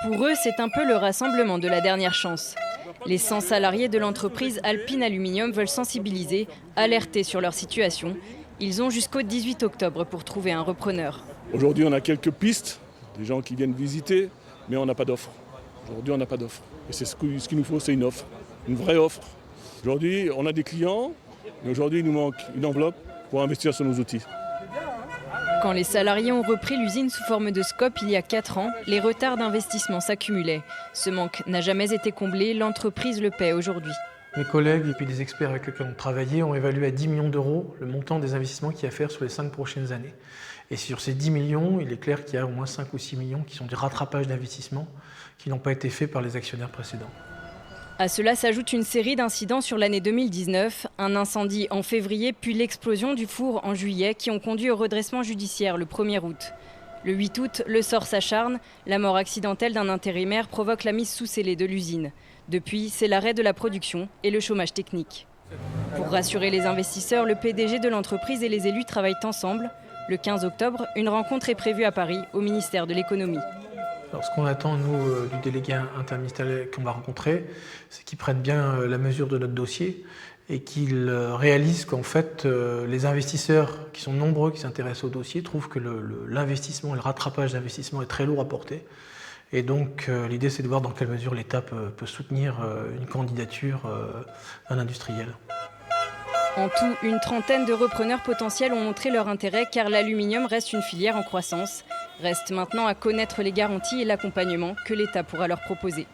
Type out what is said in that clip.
Pour eux, c'est un peu le rassemblement de la dernière chance. Les 100 salariés de l'entreprise Alpine Aluminium veulent sensibiliser, alerter sur leur situation. Ils ont jusqu'au 18 octobre pour trouver un repreneur. Aujourd'hui, on a quelques pistes, des gens qui viennent visiter, mais on n'a pas d'offre. Aujourd'hui, on n'a pas d'offre. Et c'est ce qu'il nous faut, c'est une offre, une vraie offre. Aujourd'hui, on a des clients, mais aujourd'hui, il nous manque une enveloppe pour investir sur nos outils. Quand les salariés ont repris l'usine sous forme de scope il y a 4 ans, les retards d'investissement s'accumulaient. Ce manque n'a jamais été comblé, l'entreprise le paie aujourd'hui. Mes collègues et puis des experts avec lesquels on travaillait ont évalué à 10 millions d'euros le montant des investissements qu'il y a à faire sur les 5 prochaines années. Et sur ces 10 millions, il est clair qu'il y a au moins 5 ou 6 millions qui sont des rattrapages d'investissements qui n'ont pas été faits par les actionnaires précédents. À cela s'ajoute une série d'incidents sur l'année 2019, un incendie en février puis l'explosion du four en juillet qui ont conduit au redressement judiciaire le 1er août. Le 8 août, le sort s'acharne, la mort accidentelle d'un intérimaire provoque la mise sous scellé de l'usine. Depuis, c'est l'arrêt de la production et le chômage technique. Pour rassurer les investisseurs, le PDG de l'entreprise et les élus travaillent ensemble. Le 15 octobre, une rencontre est prévue à Paris, au ministère de l'économie. Alors, ce qu'on attend, nous, du délégué interministériel qu'on va rencontrer, c'est qu'il prenne bien la mesure de notre dossier et qu'il réalise qu'en fait, les investisseurs qui sont nombreux, qui s'intéressent au dossier, trouvent que l'investissement et le rattrapage d'investissement est très lourd à porter. Et donc, l'idée, c'est de voir dans quelle mesure l'État peut soutenir une candidature d'un industriel. En tout, une trentaine de repreneurs potentiels ont montré leur intérêt car l'aluminium reste une filière en croissance. Reste maintenant à connaître les garanties et l'accompagnement que l'État pourra leur proposer.